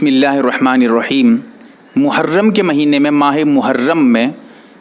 बिस्मिल्लाहिर्रहमानिर्रहीम। मुहर्रम के महीने में, माह मुहर्रम में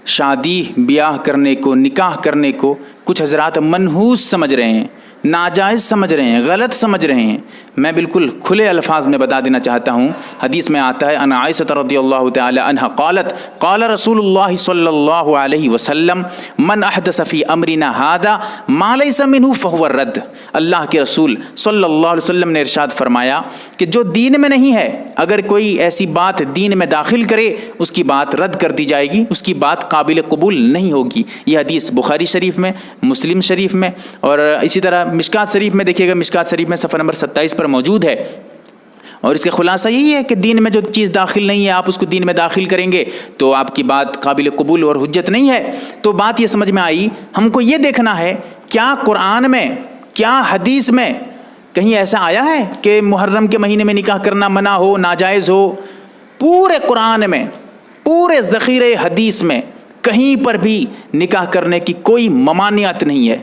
शादी ब्याह करने को, निकाह करने को कुछ हजरात मनहूस समझ रहे हैं, नाजायज़ समझ रहे हैं, गलत समझ रहे हैं। मैं बिल्कुल खुले अल्फाज में बता देना चाहता हूँ। हदीस में आता है, अन आयशा रज़ियल्लाहु तआला अन्हा क़ालत क़ाल रसूलुल्लाह सल्लल्लाहु अलैहि वसल्लम मन अहदस फ़ी अमरिना हादा मा लैसा मिन्हु फ़हुव रद्द। अल्लाह के रसूल सल्लल्लाहु अलैहि वसल्लम ने इरशाद फरमाया कि जो दीन में नहीं है, अगर कोई ऐसी बात दीन में दाखिल करे, उसकी बात रद्द कर दी जाएगी, उसकी बात काबिल कबूल नहीं होगी। यह हदीस बुखारी शरीफ में, मुस्लिम शरीफ में और इसी तरह मिशकात शरीफ में देखिएगा, मिशकात शरीफ में सफ़ा नंबर 27 पर मौजूद है। और इसका खुलासा यही है कि दीन में जो चीज़ दाखिल नहीं है, आप उसको दीन में दाखिल करेंगे तो आपकी बात काबिल कबूल और हुज्जत नहीं है। तो बात ये समझ में आई, हमको ये देखना है क्या कुरान में, क्या हदीस में कहीं ऐसा आया है कि मुहर्रम के महीने में निकाह करना मना हो, नाजायज़ हो। पूरे कुरान में, पूरे ज़ख़ीरे हदीस में कहीं पर भी निकाह करने की कोई ममानियत नहीं है।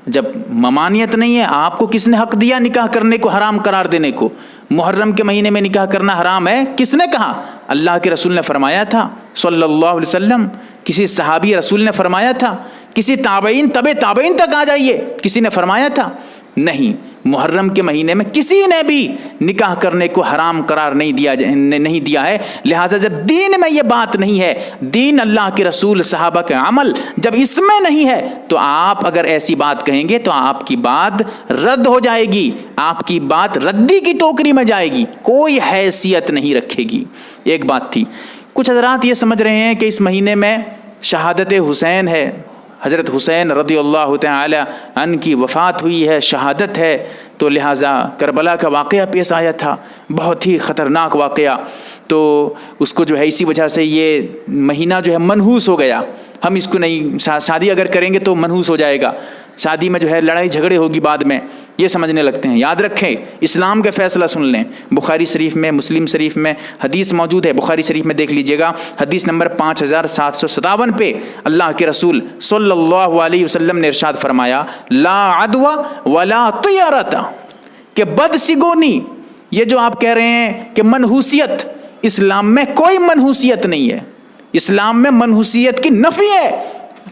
जब ममानियत नहीं है, आपको किसने हक़ दिया निकाह करने को, हराम करार देने को? मुहर्रम के महीने में निकाह करना हराम है, किसने कहा? अल्लाह के रसूल ने फरमाया था सल्लल्लाहु अलैहि वसल्लम। किसी सहाबी रसूल ने फरमाया था? किसी ताबईन, तबे ताबईन तक आ जाइए, किसी ने फरमाया था? नहीं। मुहर्रम के महीने में किसी ने भी निकाह करने को हराम करार नहीं दिया है। लिहाजा जब दीन में ये बात नहीं है, दीन अल्लाह के रसूल, सहाबा के अमल जब इसमें नहीं है, तो आप अगर ऐसी बात कहेंगे तो आपकी बात रद्द हो जाएगी, आपकी बात रद्दी की टोकरी में जाएगी, कोई हैसियत नहीं रखेगी। एक बात थी, कुछ हज़रात ये समझ रहे हैं कि इस महीने में शहादत हुसैन है, हज़रत हुसैन रज़ियल्लाहु तआला अन्हु की वफ़ात हुई है, शहादत है, तो लिहाजा करबला का वाक़या पेश आया था, बहुत ही ख़तरनाक वाक़या, तो उसको जो है इसी वजह से ये महीना जो है मनहूस हो गया। हम इसको नहीं, शादी अगर करेंगे तो मनहूस हो जाएगा, शादी में जो है लड़ाई झगड़े होगी बाद में, ये समझने लगते हैं। याद रखें, इस्लाम का फ़ैसला सुन लें। बुखारी शरीफ में, मुस्लिम शरीफ में हदीस मौजूद है। बुखारी शरीफ में देख लीजिएगा, हदीस नंबर 5757 पे अल्लाह के रसूल सल्लल्लाहु अलैहि वसल्लम ने इरशाद फरमाया, ला अदवा वला तियारता, कि बदसिगोनी, ये जो आप कह रहे हैं कि मनहूसियत, इस्लाम में कोई मनहूसियत नहीं है। इस्लाम में मनहूसियत की नफ़ी है।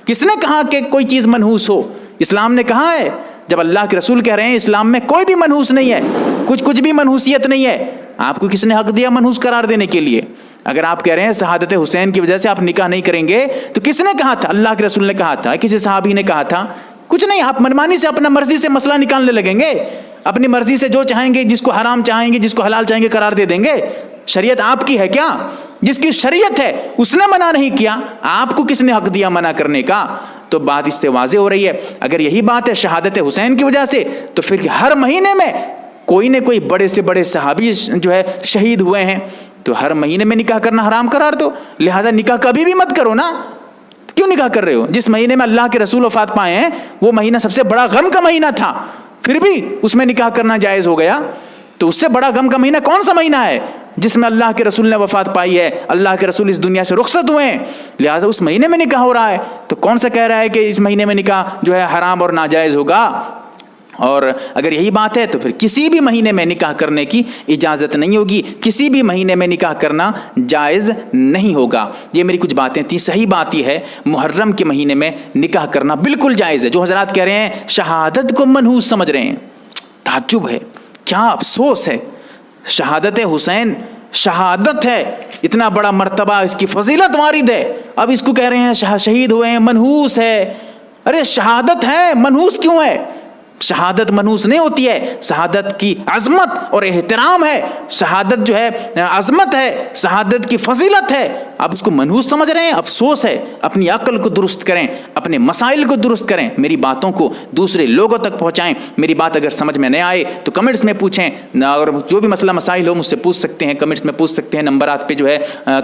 किसने कहा कि कोई चीज़ मनहूस हो? इस्लाम ने कहा है। जब अल्लाह के रसूल कह रहे हैं इस्लाम में कोई भी मनहूस नहीं है, कुछ भी मनहूसियत नहीं है, आपको किसने हक दिया मनहूस करार देने के लिए? अगर आप कह रहे हैं शहादत हुसैन की वजह से आप निकाह नहीं करेंगे, तो किसने कहा था? अल्लाह के रसूल ने कहा था? किसी सहाबी ने कहा था? कुछ नहीं। आप मनमानी से, अपना मर्जी से मसला निकालने लगेंगे, अपनी मर्जी से जो चाहेंगे, जिसको हराम चाहेंगे, जिसको हलाल चाहेंगे करार दे देंगे। शरीयत आपकी है क्या? जिसकी शरीयत है उसने मना नहीं किया, आपको किसने हक दिया मना करने का? तो बात इससे वाज़े हो रही है। अगर यही बात है शहादत हुसैन की वजह से, तो फिर हर महीने में कोई न कोई बड़े से बड़े सहाबी जो है शहीद हुए हैं, तो हर महीने में निकाह करना हराम करार दो। लिहाजा निकाह कभी भी मत करो ना। क्यों निकाह कर रहे हो? जिस महीने में अल्लाह के रसूल वफात पाए हैं, वो महीना सबसे बड़ा गम का महीना था, फिर भी उसमें निकाह करना जायज़ हो गया। तो उससे बड़ा गम का महीना कौन सा महीना है जिसमें अल्लाह के रसूल ने वफ़ात पाई है, अल्लाह के रसूल इस दुनिया से रुखसत हुए हैं? लिहाजा उस महीने में निकाह हो रहा है, तो कौन सा कह रहा है कि इस महीने में निकाह जो है हराम और नाजायज़ होगा? और अगर यही बात है तो फिर किसी भी महीने में निकाह करने की इजाज़त नहीं होगी, किसी भी महीने में निकाह करना जायज़ नहीं होगा। ये मेरी कुछ बातें थी। सही बात यह है, मुहर्रम के महीने में निकाह करना बिल्कुल जायज़ है। जो हज़रात कह रहे हैं शहादत को मनहूस समझ रहे हैं, ताज्जुब है, क्या अफसोस है। शहादत हुसैन शहादत है, इतना बड़ा मर्तबा, इसकी फजीलत वारिद है, अब इसको कह रहे हैं शहीद हुए हैं, मनहूस है। अरे शहादत है, मनहूस क्यों है? शहादत मनहूस नहीं होती है। शहादत की अज़मत और एहतराम है, शहादत जो है अज़मत है, शहादत की फजीलत है। आप उसको मनहूस समझ रहे हैं, अफसोस है। अपनी अक्ल को दुरुस्त करें, अपने मसाइल को दुरुस्त करें, मेरी बातों को दूसरे लोगों तक पहुंचाएं। मेरी बात अगर समझ में नहीं आए तो कमेंट्स में पूछें, और जो भी मसला मसाइल हो मुझसे पूछ सकते हैं, कमेंट्स में पूछ सकते हैं। नंबर आप पे जो है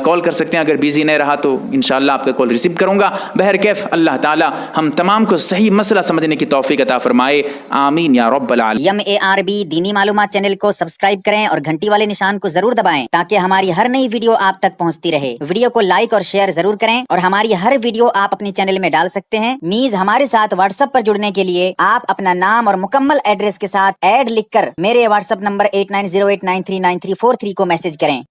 कॉल कर सकते हैं, अगर बिजी नहीं रहा तो इंशाअल्लाह आपका कॉल रिसीव करूँगा। बहरकैफ अल्लाह ताला हम तमाम को सही मसला समझने की तौफीक अता फरमाए, आमीन या रब्बल आलमीन। MARB दीनी मालूमात चैनल को सब्सक्राइब करें और घंटी वाले निशान को जरूर दबाएं, ताकि हमारी हर नई वीडियो आप तक पहुंचती रहे। वीडियो ویڈیو کو لائک اور شیئر ضرور کریں اور ہماری ہر ویڈیو آپ اپنے چینل میں ڈال سکتے ہیں. نیز ہمارے ساتھ واٹس ایپ پر جڑنے کے لیے آپ اپنا نام اور مکمل ایڈریس کے ساتھ ایڈ لکھ کر میرے واٹس ایپ نمبر 8908939343 کو میسج کریں.